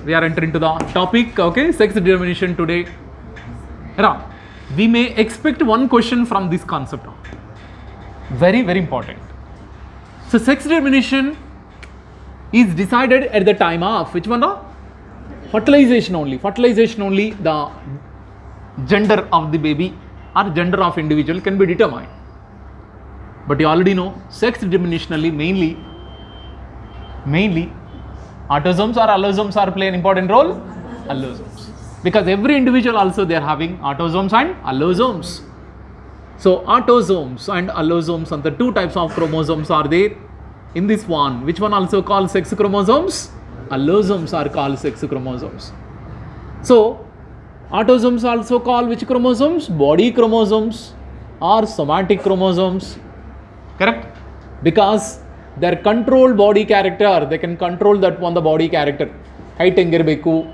we are entering to the topic, okay, sex determination today. We may expect one question from this concept. Very, very important. So sex determination is decided at the time of which one? Fertilization only. Fertilization only, the gender of the baby or gender of individual can be determined. But you already know sex determinationally mainly autosomes or allosomes are play an important role. Allosomes, because every individual also they are having autosomes and allosomes. So autosomes and allosomes and the two types of chromosomes are there in this one. Which one also called sex chromosomes? Allosomes are called sex chromosomes. So autosomes also called which chromosomes? Body chromosomes or somatic chromosomes. Correct? Because their controlled body character, they can control that one, the body character. Height engirbeku,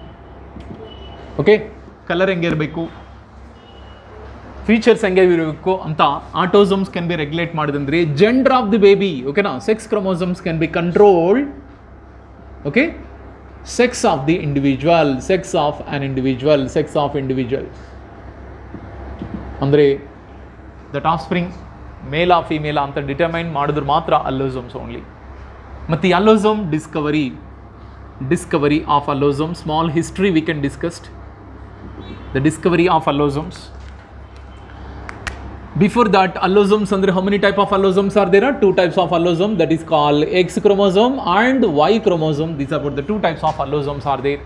okay, color engirbeku, features engirbeku anta autosomes can be regulate madidandre gender of the baby, okay na, sex chromosomes can be controlled, okay, sex of the individual, sex of an individual, sex of individual andre that offspring male or female anta determine ಮಾಡಿದ್ರು ಮಾತ್ರ allosomes only. ಮತ್ತೆ allosome discovery of allosome, small history we can discuss the discovery of allosomes. Before that, allosomes andre how many type of allosomes are there? Two types of allosome, that is called X chromosome and Y chromosome. These are about the two types of allosomes are there,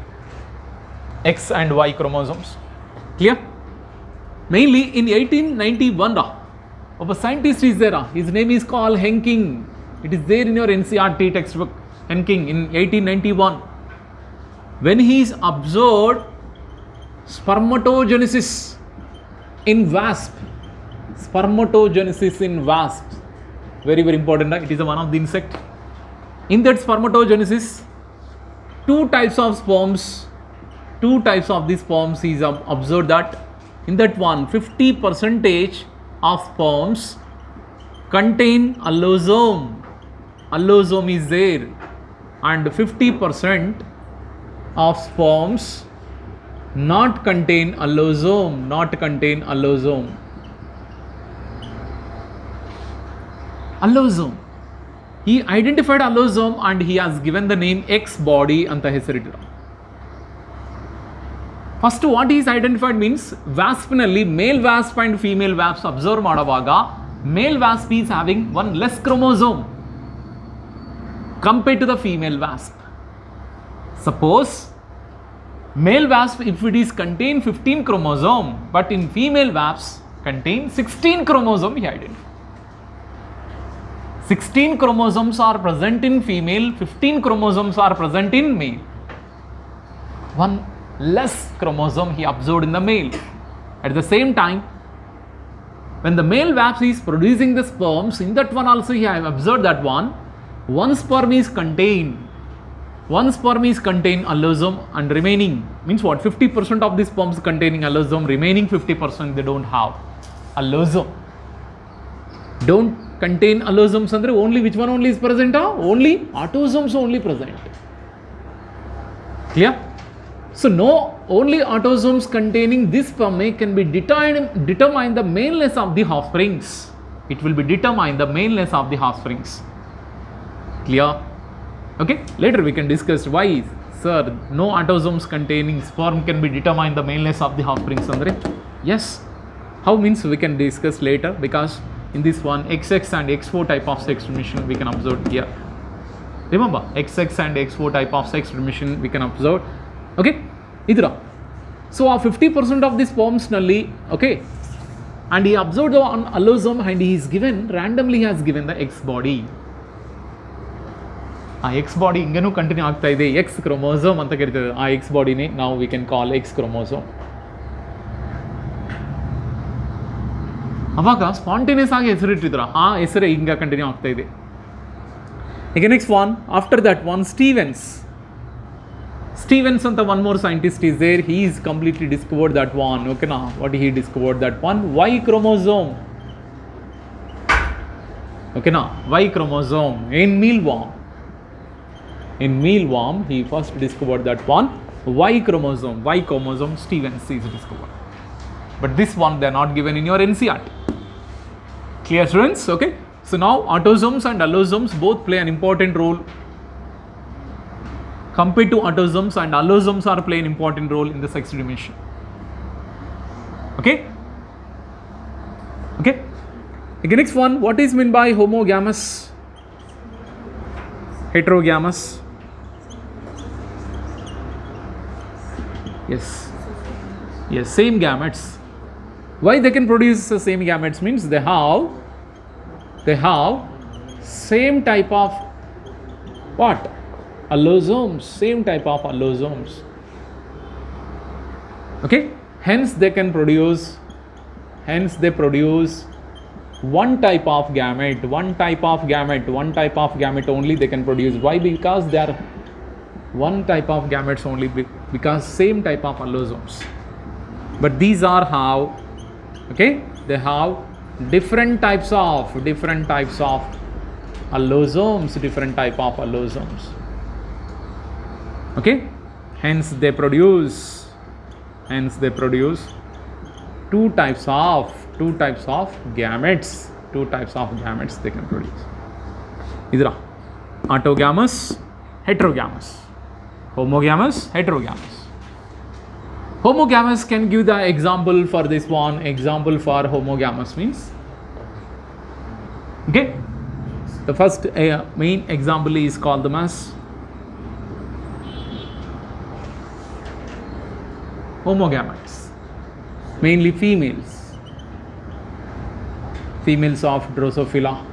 X and Y chromosomes. Clear? Mainly in 1891 of a scientist is there, his name is called Henking. It is there in your NCERT textbook, Henking, in 1891. When he is observed spermatogenesis in wasp, spermatogenesis in wasp, very, very important, it is one of the insect. In that spermatogenesis, two types of these sperms he is observed that in that one 50% of sperms contain allosome is there, and 50% of sperms not contain allosome. Allosome, he identified allosome and he has given the name X body anta ಹೆಸರಿಟ್ಟಿರ. First, what is identified means waspನಲ್ಲಿ male wasp and female wasp observe ಮಾಡುವಾಗ male wasp is having one less chromosome compared to the female wasp. Suppose male wasp, if it is contain 15 chromosome, but in female wasp contain 16 chromosome, he identified. 16 chromosomes are present in female, 15 chromosomes are present in male. One less chromosome he observed in the male. At the same time, when the male wasp is producing the sperms, in that one also he have observed that one sperm is contained allosome, and remaining means what, 50% of the sperms containing allosome, remaining 50% they don't have allosome. Don't contain allosomes andre only which one only is present? Only autosomes only present. Clear? So no, only autosomes containing this sperm can be determine the maleness of the offsprings. It will be determine the maleness of the offsprings. Clear? Okay, later we can discuss why, sir, no autosomes containing sperm can be determined the maleness of the offsprings andre. Yes, how means we can discuss later, because in this one XX and X4 type of sex transmission we can observe here. Remember, XX and X4 type of sex transmission we can observe. Okay, idra. So 50% of the sperms nalli, okay, and he observed the one allosome and he is given randomly, has given the X body. X body ingenu continue ಆಗ್ತಾ ಇದೆ, X chromosome ಅಂತ ಕರೀತಾರೆ. X body ನೇ now we can call X chromosome. ಅವಾಗ spontaneous ಆಗಿ ಹೆಸರಿಟ್ಟಿದ್ರ, ಆ ಹೆಸರೇ ಹಿಂಗ ಕಂಟಿನ್ಯೂ ಆಗ್ತಾ ಇದೆ. ಈಗ next one, after that one Stevens ಅಂತ one more scientist is there. He is completely discovered that one. Okay na, what he discovered that one? Y chromosome. Okay na, Y chromosome in mealworm. In mealworm he first discovered that one Y chromosome Stevens is discovered. But this one they are not given in your NCERT. Clear, students? Okay. So now autosomes and allosomes both play an important role. Compared to autosomes, and allosomes are play an important role in the sex dimension. Okay. Okay. Okay. Next one. What is meant by homogamous? Heterogamous? Yes. Yes. Same gametes. Why they can produce the same gametes means they have same type of what? Allosomes, same type of allosomes. Okay, hence they produce one type of gamete only they can produce. Why? Because they are one type of gametes only, because same type of allosomes. But these are how, okay, they have different types of allosomes. Okay, hence they produce two types of gametes they can produce. Idra autogamous, heterogamous, homogamous, heterogamous. Homogamous, can give the example for this one. Example for homogamous means, okay, the first main example is called them as homogametes, mainly females of Drosophila,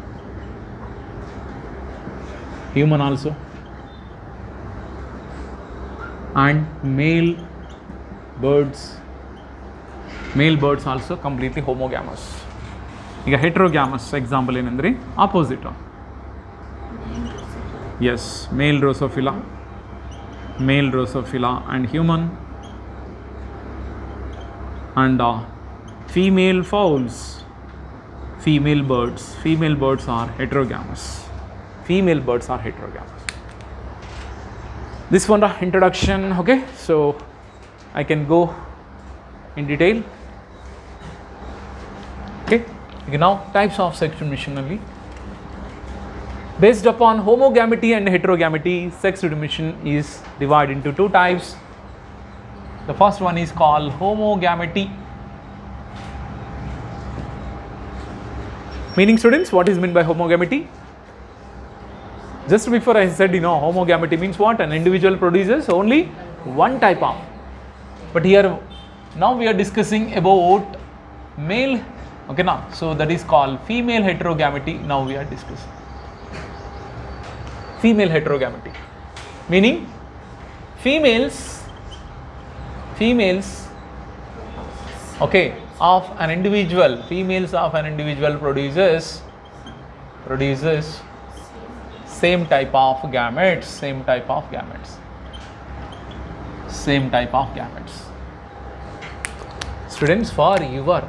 human also, and male birds also completely homogamous. ಈಗ heterogamous example ಏನಂದ್ರೆ opposite. Yes, male Drosophila and human, and female fowls, female birds are heterogamous. This one the introduction. Okay, so I can go in detail. Okay, now types of sex transmission only. Based upon homogamity and heterogamity, sex transmission is divided into two types. The first one is called homogamity. Meaning, students, what is meant by homogamity? Just before I said, homogamity means what? An individual produces only one type of. But here, now we are discussing about male. Okay, now, so that is called female heterogamity. Now we are discussing female heterogamity, meaning females, okay, of an individual, produces same type of gametes. Students, for your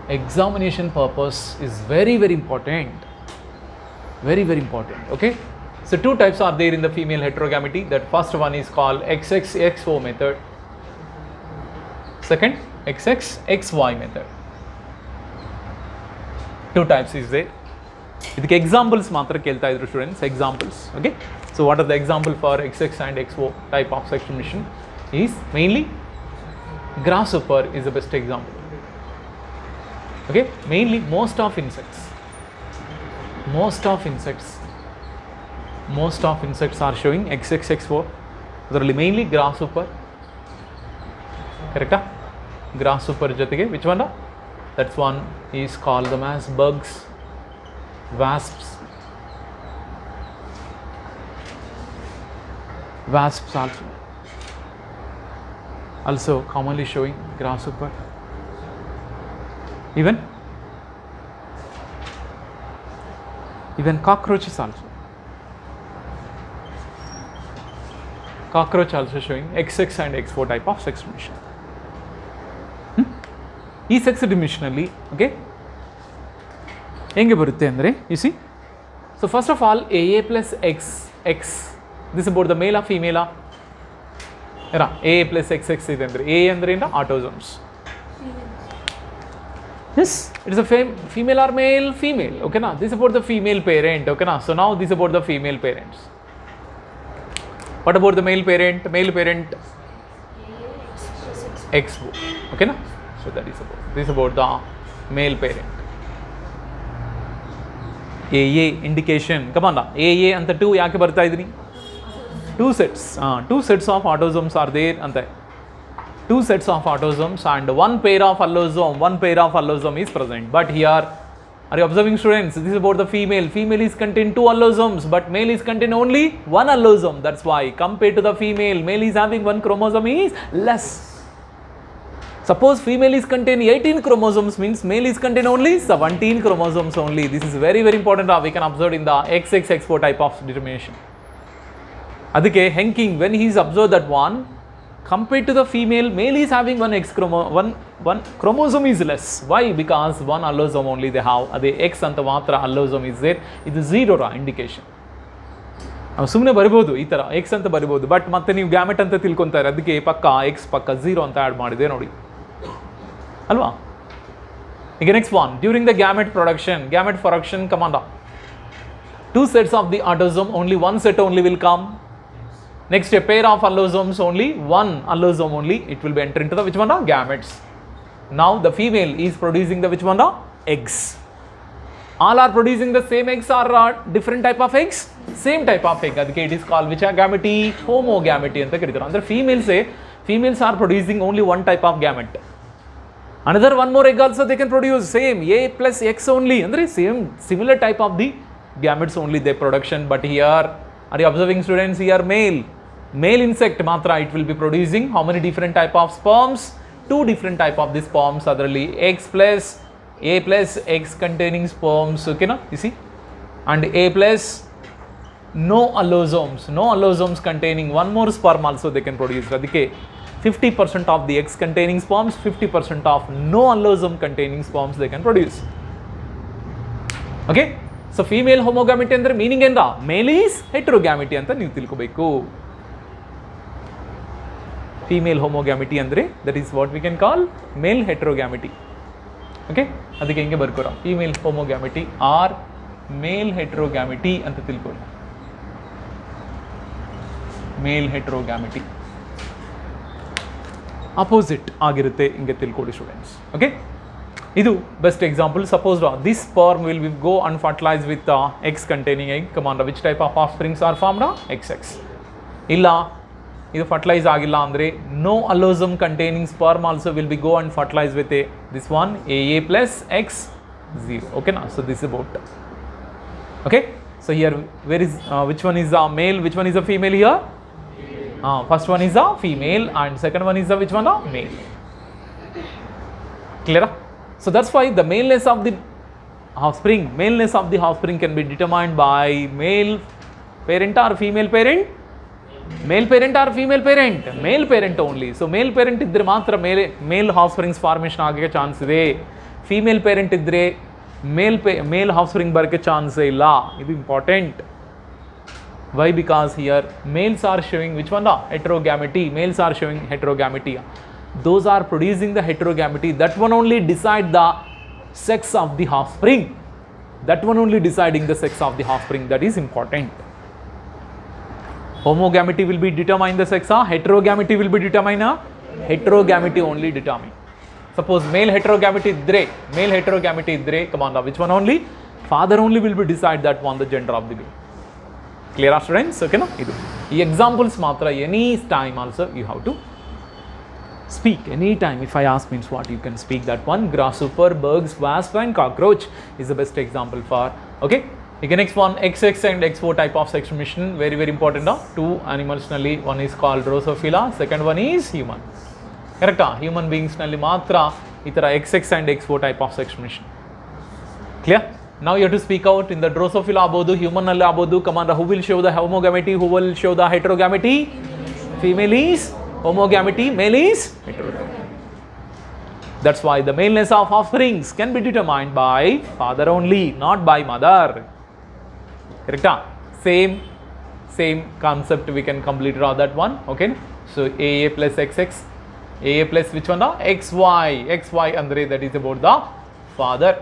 examination purpose is very important. Okay, so two types are there in the female heterogamity. That first one is called XXXO method, second XXXY method. Two types is there. ಇದಕ್ಕೆ examples ಮಾತ್ರ ಕೇಳ್ತಾ ಇದ್ರು students, examples. Okay, so what are the example for XX and XO type of sex transmission is mainly grasshopper is the best example. Okay, mainly most of insects are showing XXXO. ಅದರಲ್ಲಿ mainly grasshopper, correct? Grasshopper ಜೊತೆಗೆ which one? That one is called them as bugs, wasps also commonly showing grasshopper. Even cockroaches also showing XX and XO type of sex transmission. ಈ sex ಡಿಮಿಷನಲ್ಲಿ okay ಹೆಂಗೆ ಬರುತ್ತೆ ಅಂದರೆ, U C, so first of all AA plus XX, this is about the male or female? era A plus XX ಇದೆ ಅಂದ್ರೆ A ಅಂದ್ರೆ ಏನು autosomes. Yes, it is a female or male, female. Okay na, this is about the female parent. Okay na, so now this is about the female parents. What about the male parent? Male parent X. Okay na, so that is about this is about the male parent. AA indication. Come on, AA and the 2 ಯಾಕೆ ಬರ್ತಾ ಇದೀನಿ? Two sets of autosomes are there ante. 2 sets of autosomes and one pair of allosome is present. But here, are you observing, students? This is about the female. Female is contain 2 allosomes, but male is contain only 1 allosome. That's why compared to the female, male is having 1 chromosome is less. Suppose female is contain 18 chromosomes, means male is contain only 17 chromosomes only. This is very important. We can observe in the XX-X4 type of determination. Adike Henking, when he is observed that one, compared to the female, male is having one chromosome is less. Why? Because 1 allosome only they have. Ade X anta matra allosome is there. It is 0 indication. ಸುಮ್ಮನೆ ಬರಿಬೋದು ಈ ಥರ X ಅಂತ ಬರಿಬೋದು, but ಮತ್ತೆ ನೀವು gamete ಅಂತ ತಿಳ್ಕೊತಾರೆ, ಅದಕ್ಕೆ ಪಕ್ಕ ಎಕ್ಸ್ ಪಕ್ಕ 0 ಅಂತ ಆ್ಯಡ್ ಮಾಡಿದೆ ನೋಡಿ ಅಲ್ವಾ. ಈಗ next one, during the gamete production ಕಮಾಂಡ 2 sets of the autosome, only 1 set only will come. Next, a pair of allosomes, only 1 allosome only, it will be enter into the which one? Gametes. Now the female is producing the which one? Eggs. All are producing the same eggs or different type of eggs? Same type of egg. Adike it is called which gamete? Homogamete anta karitaru. Andre females are producing only 1 type of gamete. Another 1 more egg also they can produce, same A plus X only. Andre same similar type of the gametes only their production. But here, are you observing, students? Here male insect matra, it will be producing how many different type of sperms? 2 different type of the sperms, otherly A plus X containing sperms. Okay na, you see, and A plus no allosomes containing 1 more sperm also they can produce. Adike 50% of the X containing sperms, 50% of no allosome containing sperms they can produce. Okay, so female homogamete andre meaning enra, male is heterogamete anta ನೀವು ತಿಳ್ಕೋಬೇಕು. Female homogamete andre, that is what we can call male heterogamete. Okay, ಅದಕ್ಕೆ ಹಿಂಗೆ ಬರ್ಕೋರ female homogamete or male heterogamete ಅಂತ ತಿಳ್ಕೊಳ್ಳಿ. Male heterogamete opposite ಆಗಿರುತ್ತೆ ಹಿಂಗೆ ತಿಳ್ಕೊಳ್ಳಿ students. Okay, ಇದು best example. Suppose this sperm will go and fertilize with X containing egg. Command which type of offsprings are formed? XX. ಇಲ್ಲ ಇದು fertilise ಆಗಿಲ್ಲ ಅಂದರೆ no allosome containing sperm also will be go and fertilize with this one AA plus X 0. Okay na, so this is about. Okay, so here where is which one is a male, which one is a female here? First one is a female and second one is a which one? A male. Clear? So that's why the maleness of the offspring can be determined by male parent or female parent. Male parent or female parent? Male parent only. So male parent ಇದ್ರೆ ಮಾತ್ರ male offsprings formation ಆಗಕ್ಕೆ chance ಇದೆ. Female parent ಇದ್ರೆ male offspring ಬರಕ್ಕೆ chance ಇಲ್ಲ. ಇದು important. Why? Because here males are showing which one? Heterogamety. Males are showing heterogamety. Those are producing the heterogamety. That one only decide the sex of the offspring. That one only deciding the sex of the offspring. That is important. Homogamety will be determine the sex. Heterogamety will be determine. Heterogamety only determine. Suppose male heterogamety idre, come on, which one only? Father only will be decide that one the gender of the baby. Clear, students? Okay na? Idu ee examples matra any time also you have to speak. Any time if I ask means what you can speak that one. Grasshopper, bugs, wasp and cockroach is the best example for. Okay, you can next one XX and X4 type of sex transmission, very important. 2 animals nalli, one is called Drosophila, second one is human. Correct? Human beings nalli matra itara XX and X4 type of sex transmission. Clear? Now you have to speak out in the Drosophila abodu, human nalli abodu. Command who will show the homogamety, who will show the heterogamety? Female is homogamety, male is heterogamety. That's why the maleness of offsprings can be determined by father only, not by mother. Correct? Same concept we can complete draw that one. Okay, So AA plus XX, AA plus which one? XY. XY andre that is about the father,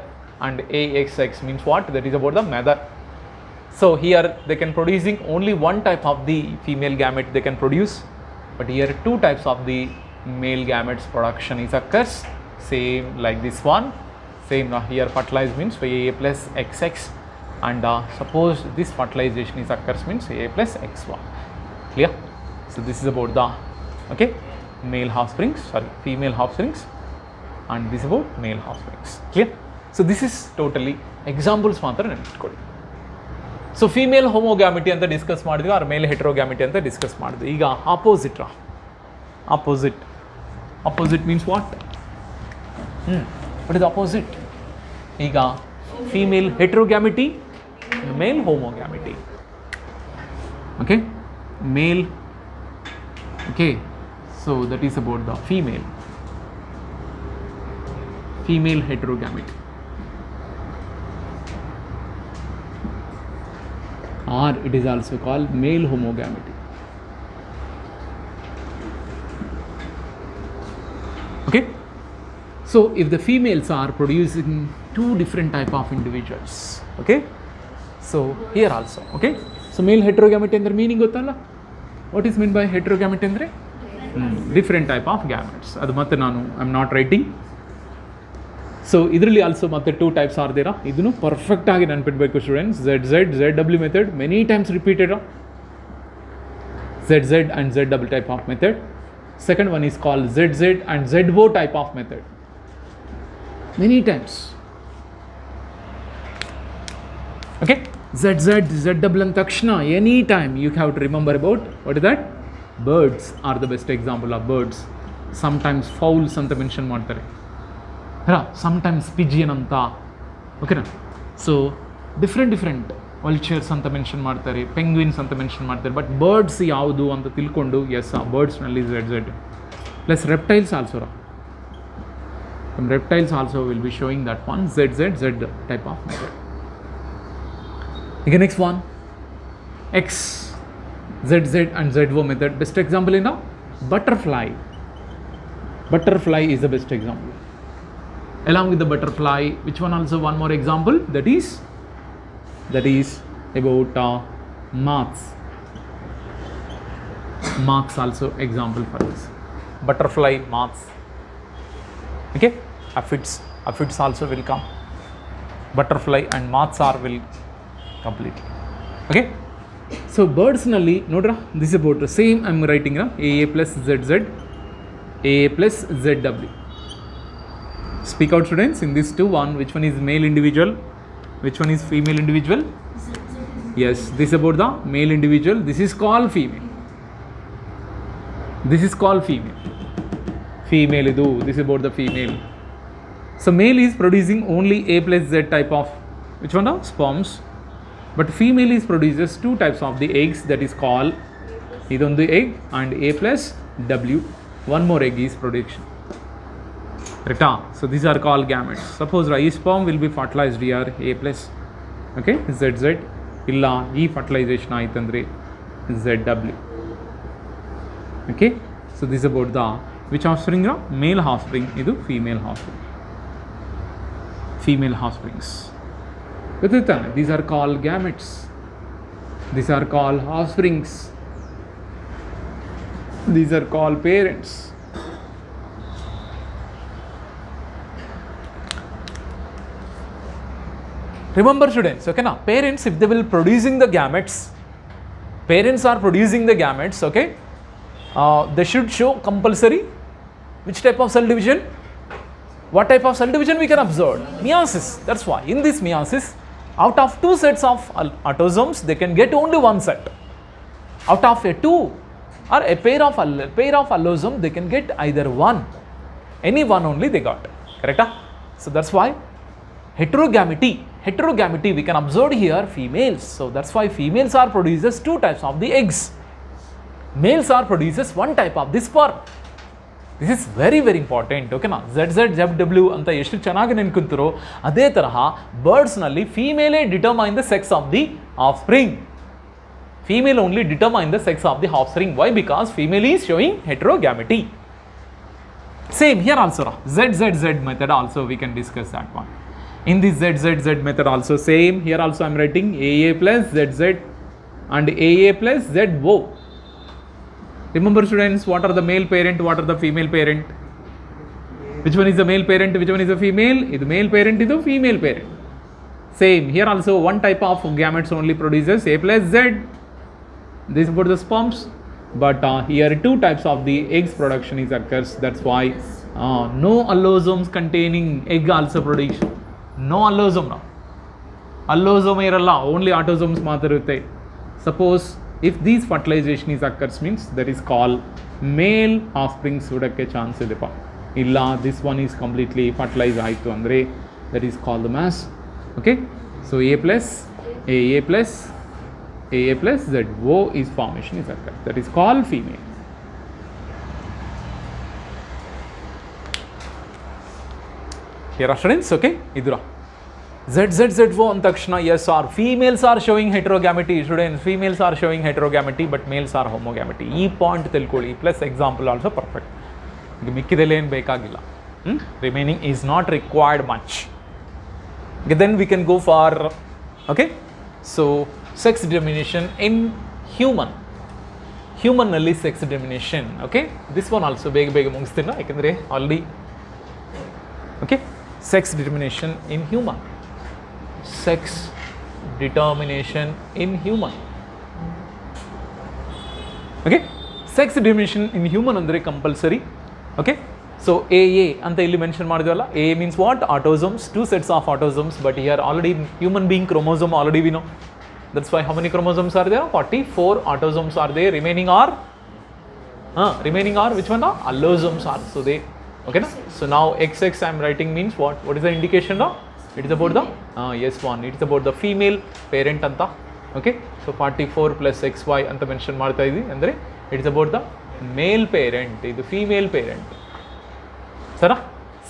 and AXX means what? That is about the mother. So here they can producing only one type of the female gamete they can produce, but here two types of the male gametes production is occurs, same like this one, same. Now here fertilized means AA plus XX, and suppose this fertilization is occurs means AA plus XY. Clear? So this is about the okay male offsprings, sorry female offsprings, and this is about male offsprings. Clear? So this is totally examples ಮಾತ್ರ ನೆನಪಿಟ್ಕೊಳ್ಳಿ. So female homogamety ಅಂತ discuss ಮಾಡಿದ್ವಿ, or male heterogamety ಅಂತ discuss ಮಾಡಿದ್ವಿ. ಈಗ opposite means what? What is opposite? ಈಗ female heterogamety, male homogamety. Okay, male. Okay, so that is about the female heterogamety. Or it is also called male homogamity. Okay, so if the females are producing two different type of individuals, okay, so here also, okay, so male heterogamity andre meaning gottalla? What is meant by heterogamity andre? Different type of gametes. Adu matte nanu I am not writing. So ಇದರಲ್ಲಿ also ಮತ್ತೆ two types are ದೇರಾ, ಇದನ್ನು perfect ಆಗಿ ನೆನಪಿಡಬೇಕು students. ZZ method many times repeated, ZZ and Z double type of method. Second one is called ZZ and ZO type of method, many times. Okay, ZZ Z double and takshna any time you have to remember about what is that? Birds are the best example of birds. Sometimes fowls anta mention ಮಾಡ್ತಾರೆ, sometimes pigeon ಅಂತ, ಓಕೆನಾ. So different vultures ಅಂತ mention ಮಾಡ್ತಾರೆ, penguins ಅಂತ mention ಮಾಡ್ತಾರೆ, but birds ಯಾವುದು ಅಂತ ತಿಳ್ಕೊಂಡು ಎಸ್ ಆ ಬರ್ಡ್ಸ್ನಲ್ಲಿ ZZ plus reptiles also. Reptiles also will be showing that one ZZ Z type of method. ಈಗ next one XZZ and ZO method. Best example ಏನೋ butterfly. Butterfly is the best example. Along with the butterfly, which one also one more example? That is about moths. Moths also example for this. Butterfly, moths. Okay, aphids also will come. Butterfly and moths are will completely. Okay, so birds nalli nodra, this is about the same I am writing AA plus ZZ, AA plus ZW. Speak out students in this two. One, which one is male individual, which one is female individual? Yes, this is about the male individual, this is called female, this is called female idu, this is about the female. So male is producing only A plus Z type of which one? Sperms, but female is produces two types of the eggs, that is called idondu egg and A plus W, one more egg is production. Right? So these are called gametes. Suppose each sperm will be fertilized here A plus, okay, ZZ, illa e fertilization aitandre ZW. Okay, so this is about the which offspring? Male offspring, idu female offspring. Female offsprings. These are called gametes. These are called offsprings. These are called parents. Remember students, okay na, parents if they will producing the gametes, parents are producing the gametes, okay, they should show compulsory which type of cell division? What type of cell division we can observe? Meiosis. That's why in this meiosis, out of two sets of autosomes, they can get only one set. Out of a two or a pair of allosome, they can get either one, any one only they got. Correct? So that's why heterogamity we can observe here females. So that's why females are produces two types of the eggs, males are produces one type of the sperm. This is very important. Okay na, ZZ ZW anta ಎಷ್ಟು ಚೆನ್ನಾಗಿ ನೆನ್ಕೊಂತಿರೋ ಅದೇ ತರಹ birds ನಲ್ಲಿ ಫೀಮೇಲೇ determine the sex of the offspring. Female only determine the sex of the offspring. Why? Because female is showing heterogamety. Same here also, ZZZ method also we can discuss that one. In this ZZZ method also same, here also I am writing AA plus ZZ and AA plus ZO. Remember students, what are the male parent, what are the female parent? Which one is the male parent, which one is the female? Is the male parent, is the female parent. Same, here also one type of gametes only produces A plus Z. This is about the sperms. But here two types of the eggs production is occurs. That's why no allosomes containing egg also production. No allosome now. Allosome iralla, only autosomes matter. Suppose if these fertilization is occurs means that is called male offspring sudakke chance idipa. Illa this one is completely fertilized aitu andre that is called the mass. Okay, so A plus ZO is formation is occurred. That is called female. Here are students, okay? Idura. ZZZO antakshna, yes, or females are showing heterogamety. Students, females are showing heterogamety, but males are homogamety. E point telkoli plus example also perfect. Remaining is not required much. Okay, then we can go for, okay, so sex determination in human ನಲ್ಲಿ sex determination. Okay, this one also ಬೇಗ ಮುಗಿಸ್ತೀನಿ ಯಾಕಂದ್ರೆ already. Okay, sex determination in human. Sex determination in human. Okay, sex determination in human andre compulsory. Okay, so AA anta illi mention madidivalla. AA means what? Autosomes, two sets of autosomes, but here already human being chromosome already we know. That's why how many chromosomes are there? 44 autosomes are there. Remaining are which one? Allosomes are. So they, okay na? So now XX I am writing means what? What is the indication now? It is about the yes one. It is about the female parent anta. Okay, so 44 plus XY anta mention ಮಾಡ್ತಾ ಇದ್ದೀವಿ ಅಂದ್ರೆ it is about the male parent, ಇದು female parent. Sara,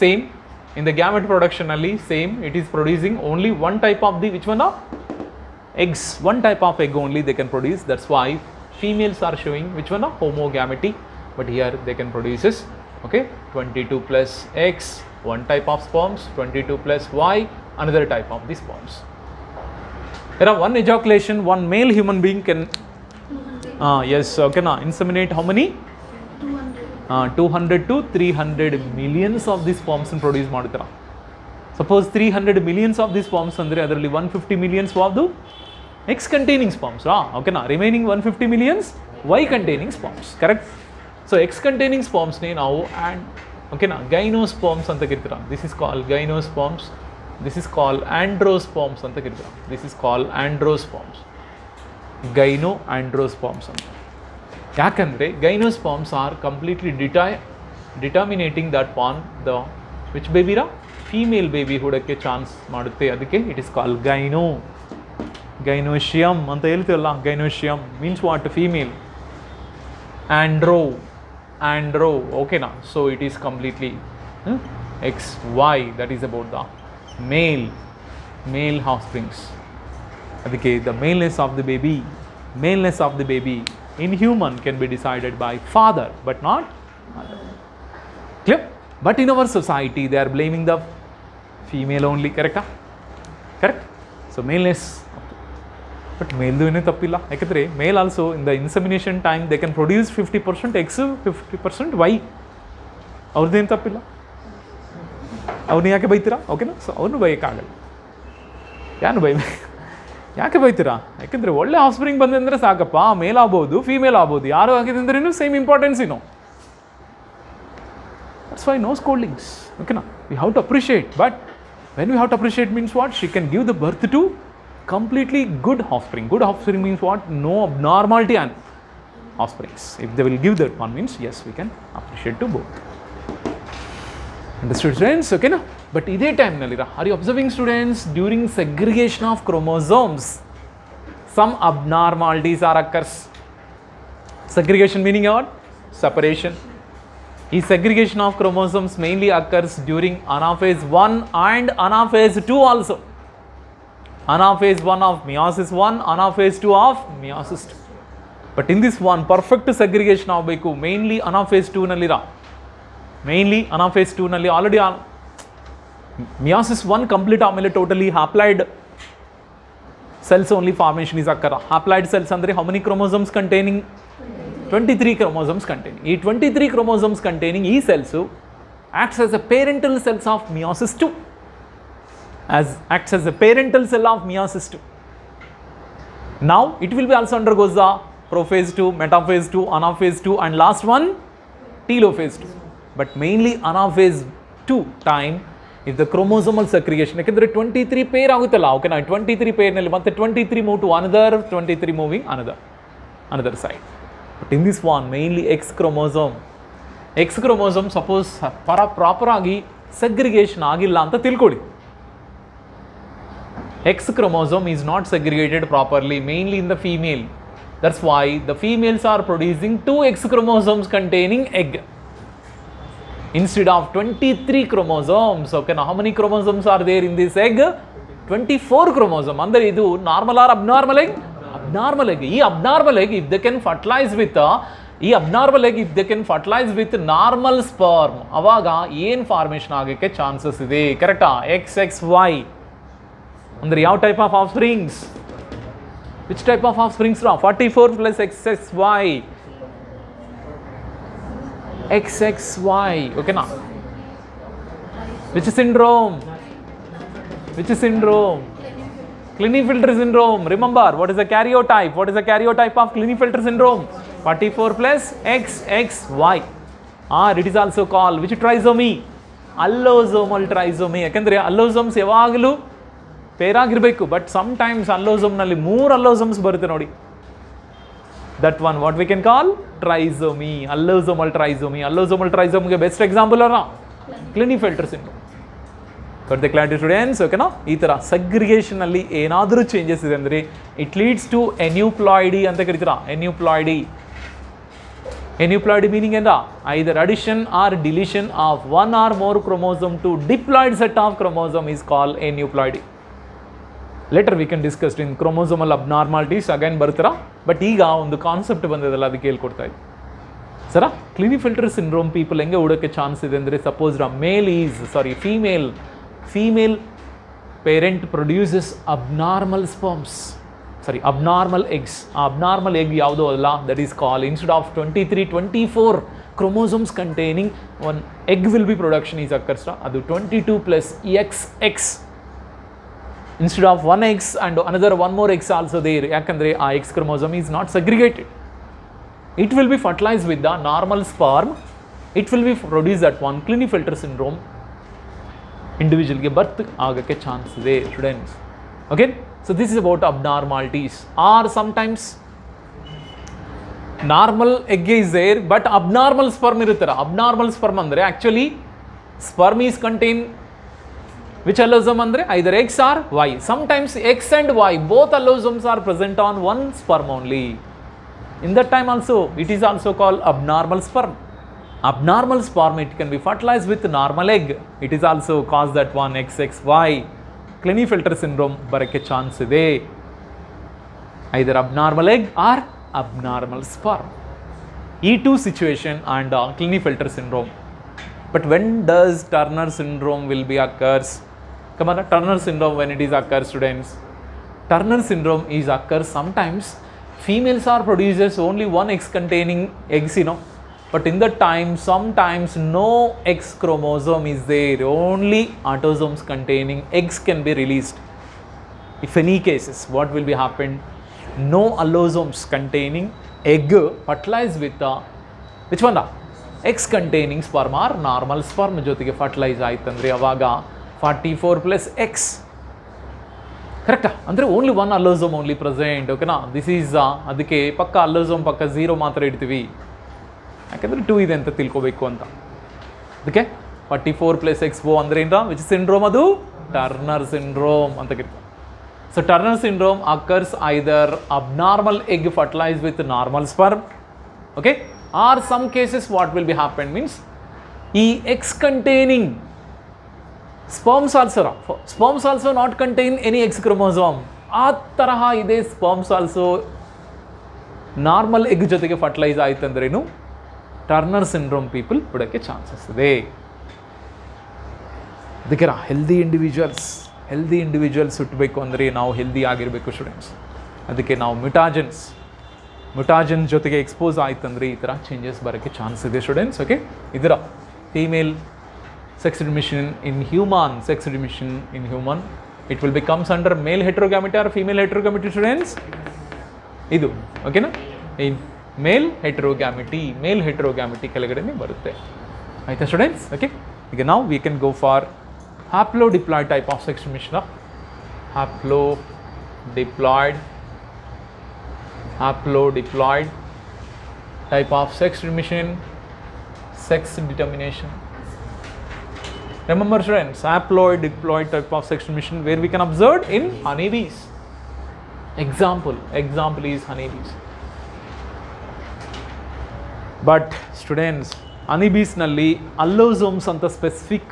same in the gamete production ali same, it is producing only one type of the which one? Eggs, one type of egg only they can produce. That's why females are showing which one? Homogamety, but here they can produce, okay, 22 plus X, one type of sperms, 22 plus Y, another type of the sperms. There are one ejaculation, one male human being can yes, okay na, inseminate how many? 200 to 300 millions of these sperms produce ಮಾಡ್ತಾರೆ. Suppose 300 millions of these sperms ಅಂದರೆ ಅದರಲ್ಲಿ 150 millions ಯಾವುದು X containing sperms, okay na, remaining 150 millions Y containing sperms, correct? So X containing sperms ನೇ ನಾವು and okay na, gynosperms ಅಂತ ಕರೀತೀರಾ. This is called gynosperms. This is called androsperms ಅಂತ ಕರೀತೀರಾ. This is called androsperms. Gyno-androsperms ಅಂತ. ಯಾಕಂದ್ರೆ gynosperms are completely determinating that upon the which baby ra? Female baby ಹುಡಕ್ಕೆ chance ಮಾಡುತ್ತೆ. ಅದಕ್ಕೆ it is called gynosium ಅಂತ ಹೇಳ್ತೀವಲ್ಲ. Gynosium means what? Female. Andro, okay na, so it is completely XY, that is about the male offsprings. ಅದಕ್ಕೆ the maleness of the baby in human can be decided by father but not mother. Clear? But in our society they are blaming the female only, correct? Correct? So maleness, but male do ಏನು ತಪ್ಪಿಲ್ಲ. ಯಾಕಂದರೆ male also in the insemination time they can produce 50% X, 50% Y. ಅವ್ರದ್ದೇನು ತಪ್ಪಿಲ್ಲ. ಅವ್ರನ್ನ ಯಾಕೆ ಬೈತೀರಾ? ಓಕೆನಾ? So ಅವ್ರನ್ನೂ ಬೈಯೋಕ್ಕಾಗಲ್ಲ. ಯಾಕೆ ಬೈತೀರಾ? ಯಾಕೆಂದರೆ ಒಳ್ಳೆ ಆಫ್ಸ್ಪ್ರಿಂಗ್ ಬಂದಂದರೆ ಸಾಕಪ್ಪ, ಮೇಲ್ ಆಗ್ಬೋದು, ಫೀಮೇಲ್ ಆಗ್ಬೋದು, ಯಾರು ಆಗಿದೆ ಅಂದ್ರೂ ಸೇಮ್ ಇಂಪಾರ್ಟೆನ್ಸ್ ಏನೋ. That's why no scoldings. Okay na? We have to appreciate. But when we have to appreciate means what? She can give the birth to completely good offspring. Good offspring means what? No abnormality and offsprings. If they will give that one means yes, we can appreciate to both. Understood students? Okay na? But iday time nalira, are you observing students, during segregation of chromosomes some abnormalities are occurs. Segregation meaning what? Separation. This segregation of chromosomes mainly occurs during anaphase 1 and anaphase 2 also. Anaphase 1 of meiosis 1, anaphase 2 of meiosis 2. But in this one perfect segregation ಆಗಬೇಕು. Mainly anaphase 2 ನಲ್ಲಿ mainly anaphase 2 ನಲ್ಲಿ already ಮಿಯಾಸಿಸ್ 1 complete ಆದಮೇಲೆ totally haploid cells only formation is occur. Haploid cells andre how many chromosomes containing? 23 chromosomes containing. ಈ 23 chromosomes containing ಈ cells acts as a parental cells of meiosis 2. Acts as a parental cell of meiosis 2. Now it will be also undergoes the prophase 2, metaphase 2, anaphase 2 and last one telophase 2. But mainly anaphase 2 time if the chromosomal segregation ಯಾಕಂದರೆ 23 peer ಆಗುತ್ತಲ್ಲ, ಓಕೆನಾ, 23 ಪೇರ್ನಲ್ಲಿ ಮತ್ತೆ 23 move to another 23 moving another side. But in this one mainly X chromosome suppose proper ಆಗಿ segregation ಆಗಿಲ್ಲ ಅಂತ ತಿಳ್ಕೊಳ್ಳಿ. X chromosome is not segregated properly mainly in the female. That's why the females are producing 2 X chromosomes containing egg instead of 23 chromosomes. Okay, now how many chromosomes are there in this egg? 24 chromosomes. Andre idu normal or abnormal egg? Abnormal egg. Ee abnormal egg if they can fertilize with normal sperm, avaga ಏನು formation ಆಗಕ್ಕೆ chances ಇದೆ? ಕರೆಕ್ಟಾ? XXY ಅಂದ್ರೆ ಯಾವ type of offsprings? Which type of offsprings? 44 plus XXY. XXY, okay na? Which syndrome? Klinefelter syndrome. Remember, what is the karyotype? Of Klinefelter syndrome? 44 plus XXY. It is also called which trisomy? Allosomal trisomy. ಯಾಕಂದ್ರೆ allosomes ಯಾವಾಗಲೂ peer ಆಗಿರಬೇಕು, but sometimes ಅಲ್ಲೋಸೋಮ್ನಲ್ಲಿ 3 allosomes ಬರುತ್ತೆ ನೋಡಿ. That one what we can call trisomy, allosomal trisomy. Allosomal trisomy ಗೆ best example ಅಲ್ಲ Klinefelter syndrome. Got the clarity students? Okay na? ಈ ತರ segregation ಅಲ್ಲಿ ಏನಾದರೂ ಚೇಂಜಸ್ ಇದೆ ಅಂದ್ರೆ it leads to aneuploidy ಅಂತ ಕರೀತೀರಾ. Aneuploidy meaning ಎಂದ either addition or deletion of one or more chromosome to diploid set of chromosome is called aneuploidy. Later we can discuss in chromosomal abnormalities again ಬರ್ತೀರಾ. But ಈಗ ಒಂದು concept ಬಂದಿದಲ್ಲ ಅದಕ್ಕೆ ಹೇಳ್ಕೊಡ್ತಾ ಇದ್ದೀನಿ sir. Klinefelter syndrome people ಹೆಂಗೆ ಹುಡೋಕ್ಕೆ chance ಇದೆ ಅಂದರೆ suppose female parent produces abnormal eggs. Abnormal egg ಯಾವುದೋ ಅಲ್ಲ, that is call instead of 24 chromosomes containing one egg will be production is occurs. ಅದು 22 plus XX. Instead of one X and another one more X also there. ಯಾಕಂದರೆ ಆ X chromosome is not segregated. It will be fertilized with the normal sperm. It will be produced at one Klinefelter syndrome. ಇಂಡಿವಿಜುವಲ್ಗೆ ಬರ್ತ್ ಆಗೋಕ್ಕೆ chance ಇದೆ students. Okay, so this is about abnormalities. Or sometimes normal egg is there but abnormal sperm ಇರುತ್ತಾರೆ. Abnormal sperm ಅಂದರೆ actually sperm is contain which allosome andre either X or Y. Sometimes X and Y both allosomes are present on one sperm only. In that time also it is also called abnormal sperm. Abnormal sperm, it can be fertilized with normal egg. It is also cause that one XXY Klinefelter syndrome ಬರಕ್ಕೆ chance ಇದೆ. either abnormal egg or abnormal sperm. E2 situation and Klinefelter syndrome. But when does Turner syndrome will be occurs? Come on, Turner syndrome when it is occurs, students. Turner syndrome is occurs sometimes females are producers only one X containing eggs, but in that time sometimes no X chromosome is there, only autosomes containing eggs can be released. If any cases, what will be happen? No allosomes containing egg fertilized with which one? X containing sperm or normal sperm ಜೊತೆಗೆ fertilise ಆಯ್ತಂದ್ರೆ ಅವಾಗ 44 plus X. ಕರೆಕ್ಟಾ? ಅಂದರೆ only one ಅಲ್ಲೋಸೋಮ್ only present. ಓಕೆನಾ? This is ಅದಕ್ಕೆ ಪಕ್ಕ ಅಲ್ಲೋಸೋಮ್ ಪಕ್ಕ 0 ಮಾತ್ರ ಇಡ್ತೀವಿ, ಯಾಕೆಂದರೆ 2 ಇದೆ ಅಂತ ತಿಳ್ಕೊಬೇಕು ಅಂತ. ಅದಕ್ಕೆ 44 plus XO ಅಂದರೆ ಏನರ ವಿಚ್ ಸಿಂಡ್ರೋಮ್? ಅದು ಟರ್ನರ್ ಸಿಂಡ್ರೋಮ್ ಅಂತ ಕರೀತಾರೆ. So turner syndrome occurs either abnormal egg fertilise with normal sperm. Okay, or some cases what will be happen means e X containing sperms also not contain any X chromosome. ಆ ತರಹ ಇದೆ sperms also normal egg ಜೊತೆಗೆ fertilise ಆಯ್ತು ಅಂದ್ರೇನು turner syndrome people ಬಿಡೋಕ್ಕೆ chances ಇದೆ. ಅದಕ್ಕೆ healthy individuals ಹುಟ್ಟಬೇಕು ಅಂದರೆ ನಾವು ಹೆಲ್ದಿ ಆಗಿರಬೇಕು ಸ್ಟೂಡೆಂಟ್ಸ್. ಅದಕ್ಕೆ ನಾವು ಮ್ಯುಟಾಜನ್ ಜೊತೆಗೆ ಎಕ್ಸ್ಪೋಸ್ ಆಯ್ತಂದರೆ ಈ ಥರ ಚೇಂಜಸ್ ಬರೋಕ್ಕೆ ಚಾನ್ಸ್ ಇದೆ ಸ್ಟೂಡೆಂಟ್ಸ್. ಓಕೆ, ಇದರ female sexed emission in human, it will becomes under male heterogamity or female heterogamity students? ಇದು ಓಕೆನಾ, in male heterogamity ಕೆಳಗಡೆನೇ ಬರುತ್ತೆ. ಆಯಿತಾ ಸ್ಟೂಡೆಂಟ್ಸ್? ಓಕೆ, ಈಗ ನಾವು we can go for haplodiploid type of sexed emission. haplodiploid type of sexed emission, sex determination. Remember students, haploid type of sexed emission where we can observe in honeybees. Example is honeybees. But students, honeybees nalli allosomes anta specific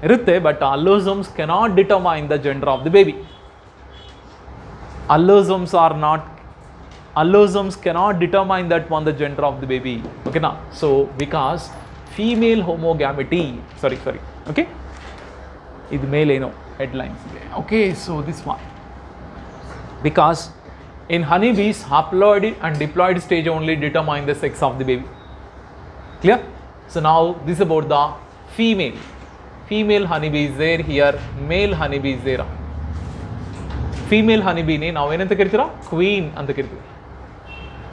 irutte, but allosomes cannot determine the gender of the baby. Allosomes cannot determine that one the gender of the baby. Okay na? So because female homogamity, sorry, okay, ಇದು ಮೇಲೇನೋ headlines ಇದೆ. Okay, so this one, because in honeybees haploid and diploid stage only determine the sex of the baby. Clear? So now this is about the female honeybee is there, here male honeybee is there. Female ಹನಿಬೀನೇ ನಾವು ಏನಂತ ಕರಿತೀರಾ? Queen ಅಂತ ಕರಿತೀವಿ.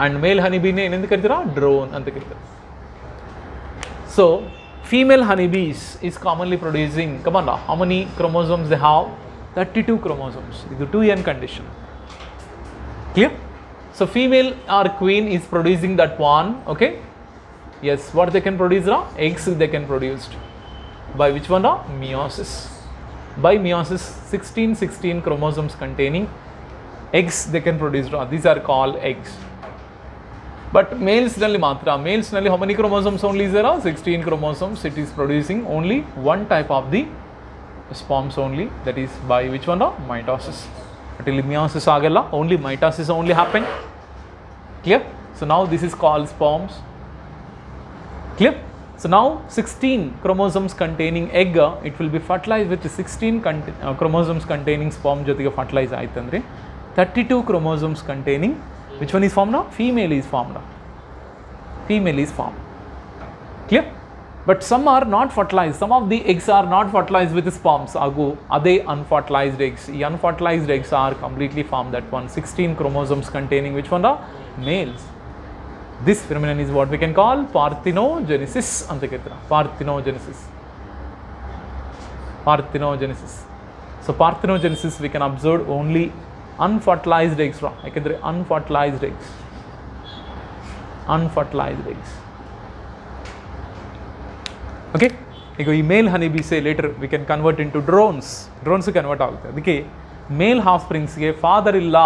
And ಮೇಲ್ ಹನಿಬೀನೇ ಏನಂತ ಕರಿತೀರಾ? Drone ಅಂತ ಕರಿತೀರಾ. So female honeybees is commonly producing, come on, how many chromosomes they have? 32 chromosomes. This is 2n condition. Clear? So female or queen is producing that one. Okay, yes, what they can produce? Eggs they can produce by which one? Meiosis. By meiosis, 16 chromosomes containing eggs they can produce. These are called eggs. But males nalli how many chromosomes only is there? 16 chromosomes. It is producing only one type of the sperms only, that is by which one? Mitosis. Until meiosis agalla, only mitosis only happen. Clear? So now this is called sperms. Clear? So now 16 chromosomes containing egg, it will be fertilized with 16 chromosomes containing sperm jotige fertilize aitandre 32 chromosomes containing, which one is formed now? Female is formed. Clear? But some are not fertilized. Some of the eggs are not fertilized with the sperms. Ade unfertilized eggs. The unfertilized eggs are completely formed. That one 16 chromosomes containing which one? Males. This phenomenon is what we can call parthenogenesis. Parthenogenesis. So parthenogenesis we can observe only unfertilized eggs. Yakandre unfertilized eggs. Okay, ಈಗ ಈ male honey ಬೀಸೆ later we can convert into drones convert ಆಗುತ್ತೆ. ಅದಕ್ಕೆ male ಹಾಫ್ ಸ್ಪ್ರಿಂಗ್ಸ್ಗೆ father ಇಲ್ಲ,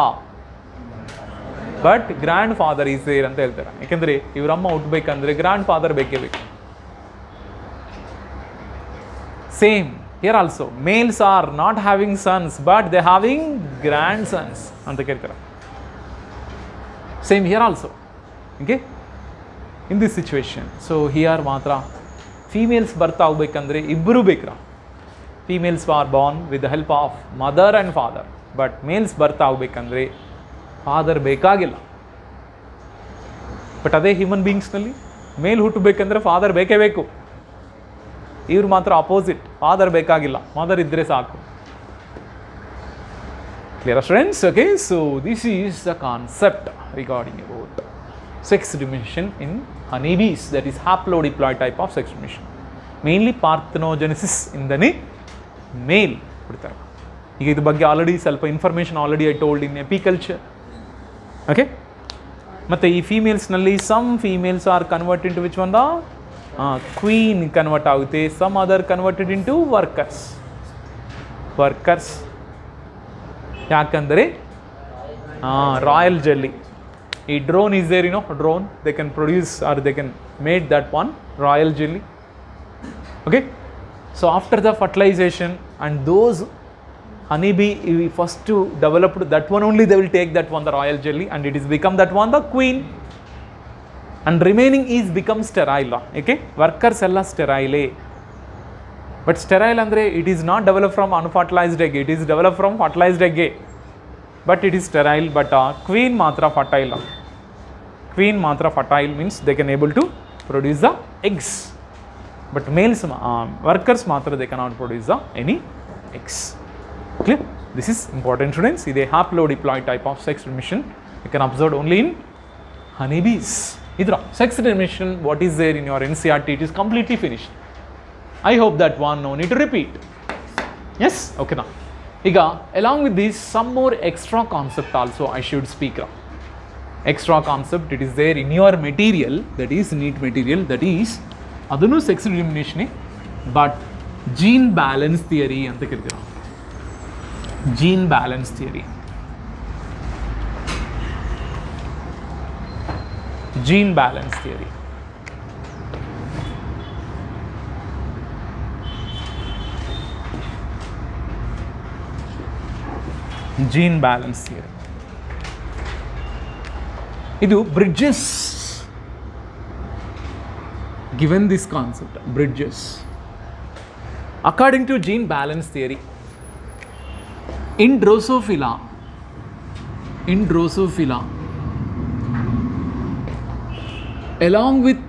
but grandfather is there ಅಂತ ಹೇಳ್ತಾರೆ. ಯಾಕೆಂದರೆ ಇವ್ರ ಅಮ್ಮ ಹುಟ್ಟಬೇಕಂದ್ರೆ ಗ್ರ್ಯಾಂಡ್ ಫಾದರ್ ಬೇಕೇ ಬೇಕು. Same here also, males are not having sons but they having grandsons ಅಂತ ಕೇಳ್ತಾರೆ. Same here also. Okay, in this situation so here ಮಾತ್ರ ಫೀಮೇಲ್ಸ್ ಬರ್ತಾ ಹೋಗ್ಬೇಕಂದ್ರೆ ಇಬ್ಬರೂ ಬೇಕ್ರ. Females are born with the help of mother and father, but males ಬರ್ತಾ ಹೋಗ್ಬೇಕಂದ್ರೆ father ಬೇಕಾಗಿಲ್ಲ. ಬಟ್ ಅದೇ ಹ್ಯೂಮನ್ ಬೀಯಿಂಗ್ಸ್ನಲ್ಲಿ ಮೇಲ್ ಹುಟ್ಟಬೇಕಂದ್ರೆ ಫಾದರ್ ಬೇಕೇ ಬೇಕು. ಇವ್ರು ಮಾತ್ರ ಅಪೋಸಿಟ್, ಫಾದರ್ ಬೇಕಾಗಿಲ್ಲ, ಮದರ್ ಇದ್ದರೆ ಸಾಕು. Clear students? Okay, so this is the concept regarding about sex dimension in honeybees, that is haplodiploid type of sex dimension. Mainly parthenogenesis in the male. ಈಗ ಇದ್ರ ಬಗ್ಗೆ ಆಲ್ರೆಡಿ ಸ್ವಲ್ಪ information already I told in apiculture. Okay, ಮತ್ತು ಈ ಫೀಮೇಲ್ಸ್ನಲ್ಲಿ some females are convert into which one? Queen convert ಆಗುತ್ತೆ. Some other converted into workers. ಯಾಕಂದರೆ royal jelly, ಈ drone is there, drone, they can produce or they can make that one royal jelly. Okay, so after the fertilization and those honeybee first developed that one only, they will take that one, the royal jelly, and it is become that one the queen, and remaining is become sterile. Okay, workers ella sterile, but sterile andre it is not developed from unfertilized egg, it is developed from fertilized egg, but it is sterile. But queen matra fertile. Queen matra fertile means they can able to produce the eggs, but males workers matra they cannot produce the any eggs. Clear? This is important, students. This is a haplodiploid type of sex transmission. You can observe only in honeybees. Idra sex transmission, what is there in your NCERT, it is completely finished. I hope that one no need to repeat. Yes? Okay now. Iga, along with this, some more extra concept also I should speak. Extra concept, it is there in your material, that is NEET material, that is adunu sex discrimination, but gene balance theory anta kirtira. Gene balance theory. Gene balance theory. Gene balance theory. Idu Bridges given this concept, Bridges. According to gene balance theory, in Drosophila, along with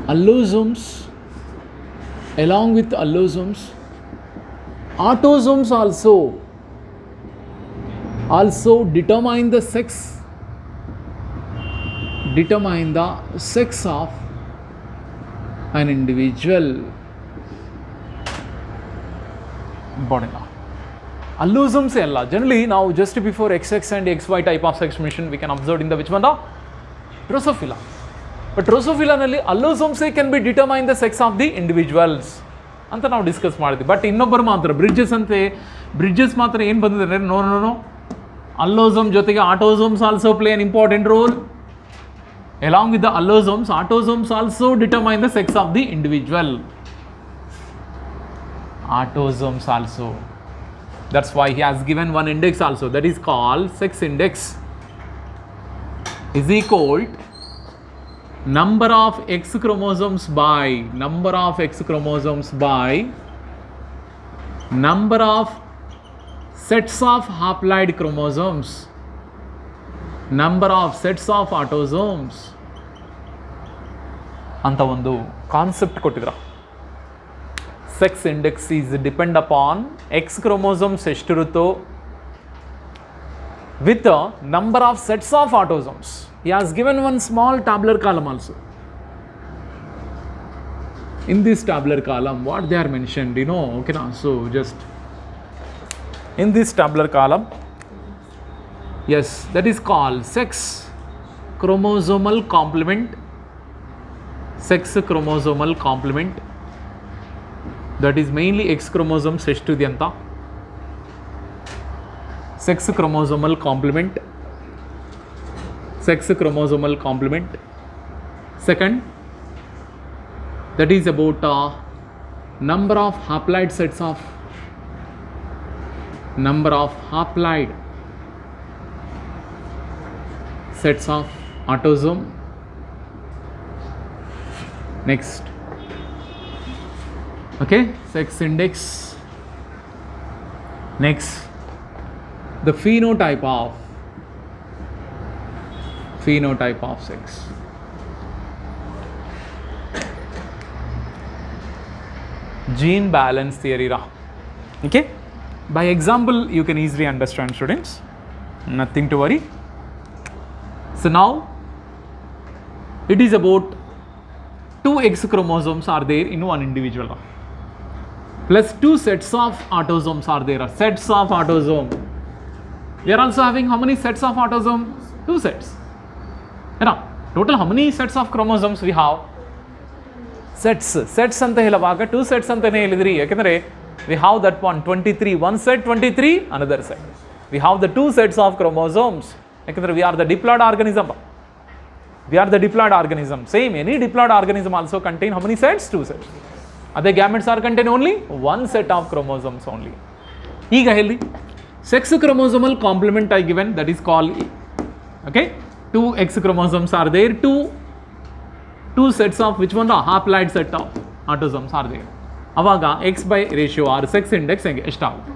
allosomes, autosomes also determine the sex of an individual. Important. Allosomes generally now just before XX and XY type of sex transmission we can observe in the which one, the Drosophila. But Drosophila nalli allosomes can be determine the sex of the individuals anta now discuss ಮಾಡಿದ್ವಿ. But ಇನ್ನೊಬ್ಬರು ಮಾತ್ರ Bridges ಮಾತ್ರ ಏನು ಬಂದಿದ್ದಾರೆ, no allosome ಜೊತೆಗೆ autosomes also play an important role. Along with the allosomes, autosomes also determine the sex of the individual. Autosomes also. That's why he has given one index also, that is called sex index is equal to number of X chromosomes by number of sets of haploid chromosomes, number of sets of autosomes anta ಒಂದು concept ಕೊಟ್ಟಿದ್ರ. Sex index is depend upon X chromosomes ಎಷ್ಟಿರುತ್ತೋ with the number of sets of autosomes. He has given one small tabular column also. In this tabular column, what they are mentioned, okay now. So just in this tabular column, yes, that is called sex chromosomal complement. That is mainly X chromosomes ಎಷ್ಟಿದೆ ಅಂತ. Sex chromosomal complement. Second, that is about number of haploid sets of autosome. Next, okay, sex index. Next, the phenotype of sex. Gene balance theory ra. Okay, by example you can easily understand, students, nothing to worry. So now it is about 2 X chromosomes are there in one individual plus 2 sets of autosomes are there. Sets of autosome, we are also having how many sets of autosome? 2 sets. Total how many sets of chromosomes we have? Sets anta ಹೇಳುವಾಗ 2 sets ಅಂತಾನೆ ಹೇಳಿದ್ರಿ, ಯಾಕಂದ್ರೆ we have that one 23, one set 23, another set. We have the 2 sets of chromosomes, ಯಾಕಂದ್ರೆ we are the diploid organism. Same, any diploid organism also contain how many sets? 2 sets. Other gametes are contain only 1 set of chromosomes only. ಈಗ ಹೇಳಿ sex chromosomal complement I given, that is called, okay, 2 X chromosomes are there, two sets of which one, the haploid set of autosomes are there. ಅವಾಗ X by ratio or sex index ಎಷ್ಟಾಗುತ್ತೆ?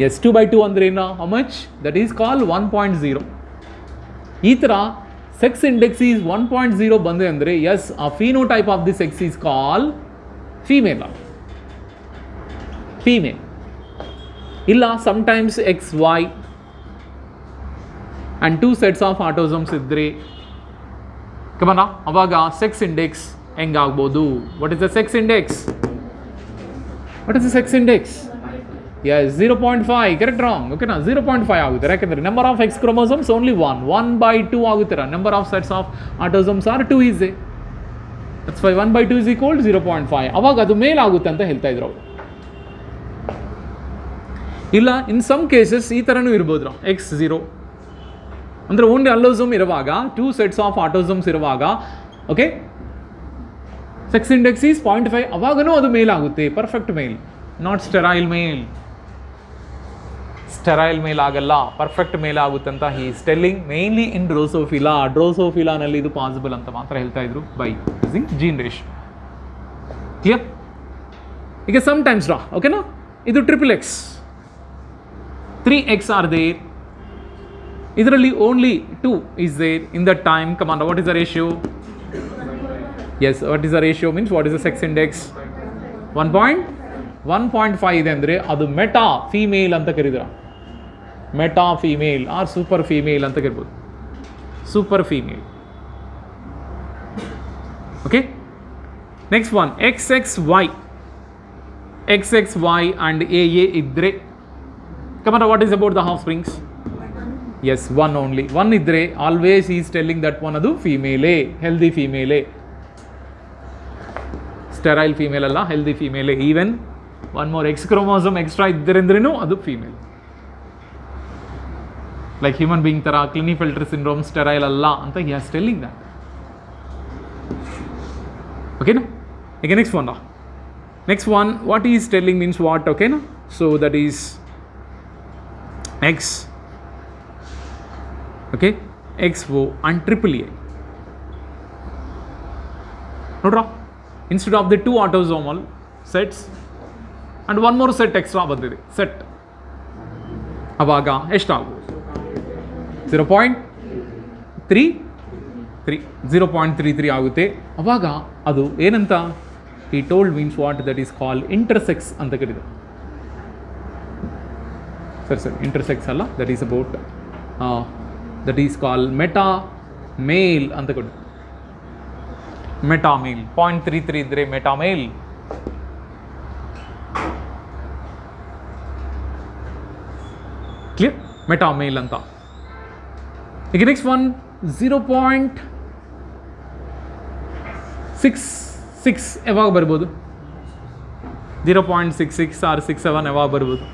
Yes, 2/2 ಅಂದ್ರೆ ಏನು? How much? That is called 1.0. ಈ ಥರ sex index is 1.0 ಬಂದೆ ಅಂದರೆ yes, a phenotype of the sex is called female. ಇಲ್ಲ sometimes XY and 2 sets of autosomes ಇದ್ದರೆ ಕಮನ ಅವಾಗ sex index ಹೆಂಗಾಗ್ಬೋದು? What is the sex index? Yes, 0.5, correct, wrong, okay na, 0.5 ಆಗುತ್ತೆ. ಯಾಕಂದರೆ number of X chromosomes only 1/2 ಆಗುತ್ತೆ. Number of sets of autosomes are 2 is there. That's why 1/2 is equal to 0.5. ಅವಾಗ ಅದು ಮೇಲಾಗುತ್ತೆ ಅಂತ ಹೇಳ್ತಾ ಇದ್ರು ಅವರು. ಇಲ್ಲ ಇನ್ ಸಮ್ ಕೇಸಸ್ ಈ ಥರನೂ ಇರ್ಬೋದು. X0 ಅಂದರೆ ಓನ್ಲಿ ಅಲ್ಲೋಸೋಮ್ ಇರುವಾಗ 2 ಸೆಟ್ಸ್ ಆಫ್ ಆಟೋಸಮ್ಸ್ ಇರುವಾಗ, ಓಕೆ, ಸೆಕ್ಸ್ ಇಂಡೆಕ್ಸ್ ಈಸ್ 0.5, ಅವಾಗನೂ ಅದು ಮೇಲಾಗುತ್ತೆ. Perfect male, not sterile male. Sterile male ಆಗಲ್ಲ, ಪರ್ಫೆಕ್ಟ್ ಮೇಲ್ ಆಗುತ್ತಂತ he is telling. Mainly in ಡ್ರೋಸೋಫಿಲಾನಲ್ಲಿ ಇದು ಪಾಸಿಬಲ್ ಅಂತ ಮಾತ್ರ ಹೇಳ್ತಾ ಇದ್ರು by using gene ratio. Clear? ಈಗ ಸಮ್ ಟೈಮ್ಸ್ ಓಕೆನಾ, ಇದು XXX, 3X ಆರ್ ದೇರ್, ಇದರಲ್ಲಿ only 2 is there in that time. Come on, what is the ratio? Yes, what is the ratio means what is the sex index? 1.5 ಇದೆ ಅಂದರೆ ಅದು meta female ಅಂತ ಕರೀತೀರ. Meta female or super female ಅಂತ ಕರಿಬೋದು. Super female. Okay, next one XXY and AA ಇದ್ದರೆ, common, what is about the offsprings? Yes, 1 only. 1 ಇದ್ದರೆ always is telling that one ಅದು ಫೀಮೇಲೇ, ಹೆಲ್ದಿ ಫೀಮೇಲೇ, ಸ್ಟೆರೈಲ್ ಫೀಮೇಲ್ ಅಲ್ಲ, ಹೆಲ್ದಿ ಫೀಮೇಲೇ. Even 1 more X chromosome extra ಇದ್ದರೆಂದ್ರೂ ಅದು female. Like human being ಥರ ಕ್ಲಿನಿಫೆಲ್ಟರ್ ಸಿಂಡ್ರೋಮ್ ಸ್ಟೆರೈಲ್ ಅಲ್ಲ ಅಂತ ಹಿ ಹ್ಯಾಸ್ ಟೆಲ್ಲಿಂಗ್ ದಟ್. ಓಕೆನಾ? ಈಗ next one what is telling means what? ಓಕೆನಾ, so that is X, okay, XO and AAA. ನೋಡ್ರಾ, instead of the 2 autosomal sets and 1 more set extra ಬಂದಿದೆ, set. ಅವಾಗ ಎಷ್ಟಾಗ್ಬೋದು? 0.33 ಆಗುತ್ತೆ. ಅವಾಗ ಅದು ಏನಂತ ಈ told means what? That is called intersex ಅಂತ ಕರೀತಾರೆ. ಸರಿ, ಇಂಟರ್ಸೆಕ್ಸ್ ಅಲ್ಲ, that is about, that is call meta male ಅಂತ ಕೊಡಿ. ಮೆಟಾ ಮೇಲ್ 0.33 ಇದ್ದರೆ ಮೆಟಾ ಮೇಲ್. ಕ್ಲಿಯರ್? ಮೆಟಾ ಮೇಲ್ ಅಂತ. ಈಗ ನೆಕ್ಸ್ಟ್ ಒನ್ 0.66 ಯಾವಾಗ ಬರ್ಬೋದು? 0.66 ಆರ್ 67 ಯಾವಾಗ ಬರ್ಬೋದು?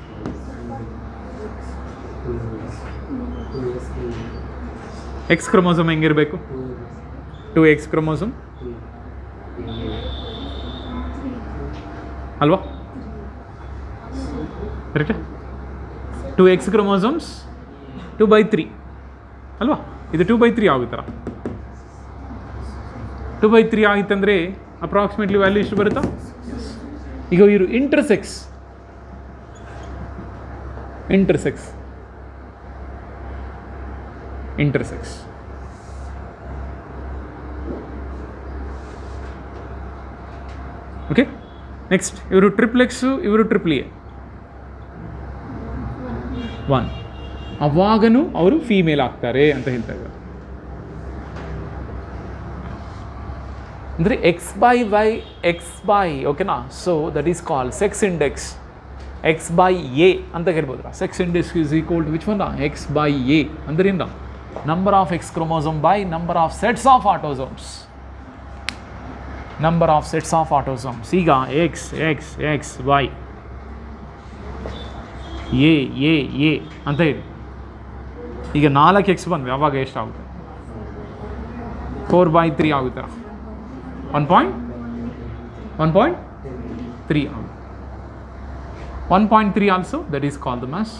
X chromosome ಹೆಂಗಿರಬೇಕು? 2X ಕ್ರೋಮೋಸೋಮ್ ಅಲ್ವಾ? ಕರೆಕ್ಟಾ? 2X ಕ್ರೋಮೋಸೋಮ್ಸ್ 2/3 ಅಲ್ವಾ? ಇದು 2/3 ಆಗುತ್ತಲ್ಲ. 2/3 ಆಗಿತ್ತಂದರೆ ಅಪ್ರಾಕ್ಸಿಮೇಟ್ಲಿ ವ್ಯಾಲ್ಯೂ ಎಷ್ಟು ಬರುತ್ತಾ? ಈಗ ಇವರು ಇಂಟರ್ಸೆಕ್ಸ್ ಓಕೆ. ನೆಕ್ಸ್ಟ್ ಇವರು ಟ್ರಿಪ್ಲೆಕ್ಸು, ಇವರು AAA 1, ಅವಾಗನೂ ಅವರು ಫೀಮೇಲ್ ಆಗ್ತಾರೆ ಅಂತ ಹೇಳ್ತಾ ಇದ್ದಾರೆ. ಅಂದರೆ XY ಓಕೆನಾ. So that is called sex index X/A ಅಂತ ಕರಿಬೋದ್ರ. Sex index is equal to which one? X/A ಅಂದ್ರೇನ? Number of X chromosome by number of sets of autosomes. Number of sets of autosomes. ಈಗ XY A ಅಂತ ಹೇಳಿ. ಈಗ 4X ಬಂದ್ವಿ, ಅವಾಗ ಎಷ್ಟಾಗುತ್ತೆ? 4/3 ಆಗುತ್ತೆ. 1.3 ಆಗುತ್ತೆ. 1.3 also, that is called them as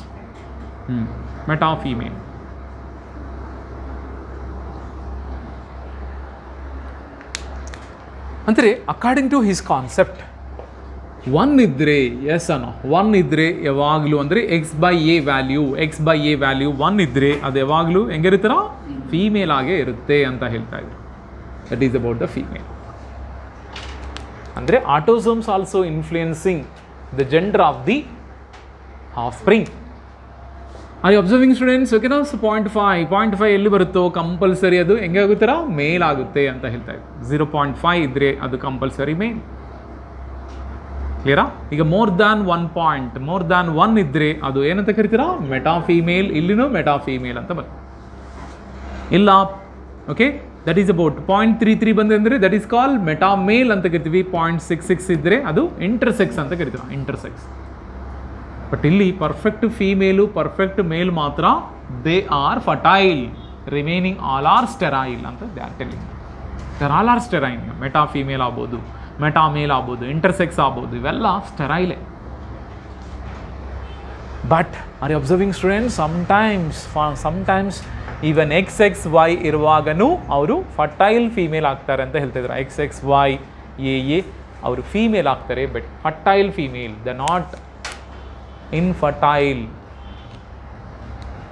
meta female. ಅಂದರೆ according to his concept one ಇದ್ದರೆ ಎಸ್ ಅನ್ನೋ ಒನ್ ಇದ್ದರೆ ಯಾವಾಗಲೂ ಅಂದರೆ X by A value one ಇದ್ದರೆ ಅದು ಯಾವಾಗಲೂ ಹೆಂಗಿರ್ತಾರ ಫೀಮೇಲ್ ಆಗೇ ಇರುತ್ತೆ ಅಂತ ಹೇಳ್ತಾ ಇದ್ರು. That is about the female. ಅಂದರೆ autosomes also influencing the gender of the offspring. I observing students ಓಕೆನಾ. ಸೊ 0.5 ಎಲ್ಲಿ ಬರುತ್ತೋ ಕಂಪಲ್ಸರಿ ಅದು ಹೆಂಗೆ ಆಗುತ್ತಾರ ಮೇಲ್ ಆಗುತ್ತೆ ಅಂತ ಹೇಳ್ತಾ ಇದ್ರು. 0.5 ಇದ್ದರೆ ಅದು ಕಂಪಲ್ಸರಿ ಮೇಲ್. ಕ್ಲಿಯರಾ? ಈಗ ಮೋರ್ ದ್ಯಾನ್ 1 ಇದ್ದರೆ ಅದು ಏನಂತ ಕರಿತೀರಾ ಮೆಟಾ ಫೀಮೇಲ್. ಇಲ್ಲಿನೂ ಮೆಟಾ ಫೀಮೇಲ್ ಅಂತ ಬರುತ್ತೆ. ಇಲ್ಲ ಓಕೆ ದಟ್ ಈಸ್ ಅಬೌಟ್ 0.33 ಬಂದೆ ಅಂದರೆ that is call meta male ಅಂತ ಕರಿತೀವಿ. 0.66 ಇದ್ದರೆ ಅದು ಇಂಟರ್ಸೆಕ್ಸ್ ಅಂತ ಕರಿತೀವಿ, ಇಂಟರ್ಸೆಕ್ಸ್. ಬಟ್ ಇಲ್ಲಿ ಪರ್ಫೆಕ್ಟ್ ಫೀಮೇಲು ಪರ್ಫೆಕ್ಟ್ ಮೇಲ್ ಮಾತ್ರ they are fertile, remaining all are sterile ಅಂತ they are telling. All are sterile. Meta female ಆಗ್ಬೋದು, ಮೆಟಾ ಮೇಲ್ ಆಗ್ಬೋದು, ಇಂಟರ್ಸೆಕ್ಸ್ ಆಗ್ಬೋದು, ಇವೆಲ್ಲ ಸ್ಟೆರೈಲೇ. But are you observing students sometimes even XXY ಇರುವಾಗನೂ ಅವರು ಫರ್ಟೈಲ್ ಫೀಮೇಲ್ ಆಗ್ತಾರೆ ಅಂತ ಹೇಳ್ತಿದ್ರು. XXY AA ಅವರು ಫೀಮೇಲ್ ಆಗ್ತಾರೆ, but fertile female, the not infertile.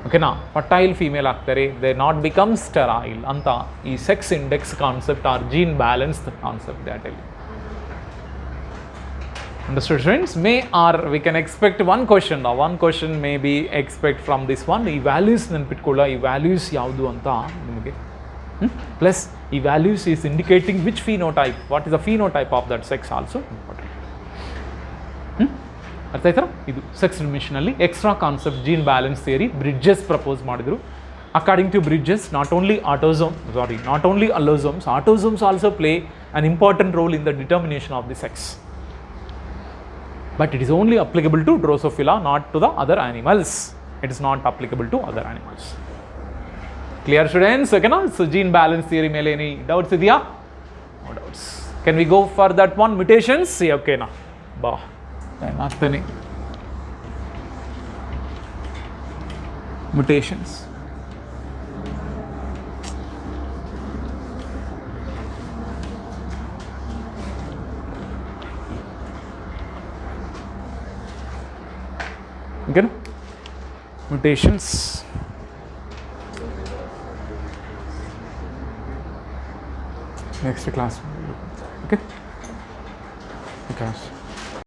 ಓಕೆನಾ? ಫರ್ಟೈಲ್ ಫೀಮೇಲ್ ಆಗ್ತಾರೆ, ದೇ ನಾಟ್ ಬಿಕಮ್ ಸ್ಟೆರೈಲ್ ಅಂತ ಈ sex index concept or gene balance concept that ಇಲ್ಲಿ. Understood students? We can expect one question may be expect from this one. ಈ values ನೆನ್ಪಿಟ್ಕೊಳ್ಳ, ಈ values ಯಾವುದು ಅಂತ ನಿಮಗೆ. ಪ್ಲಸ್ ಈ values is indicating which phenotype, what is the phenotype of that sex also important. ಅರ್ಥ ಆಯ್ತಾ? ಇದು ಸೆಕ್ಸ್ ಡಿಮಿಷನಲ್ಲಿ extra concept gene balance theory Bridges propose ಮಾಡಿದ್ರು. According to Bridges not only allosomes, autosomes also play an important role in the determination of the sex. But it is only applicable to Drosophila, not to the other animals. It is not applicable to other animals. Clear students? Okay na? So gene balance theory mele any doubts idya? No doubts. Can we go for that one? Mutations? Yeah, okay na. Ba. Time ಆಗ್ತಾನೆ. Mutations. Okay? Mutations. Next class. Okay? Okay.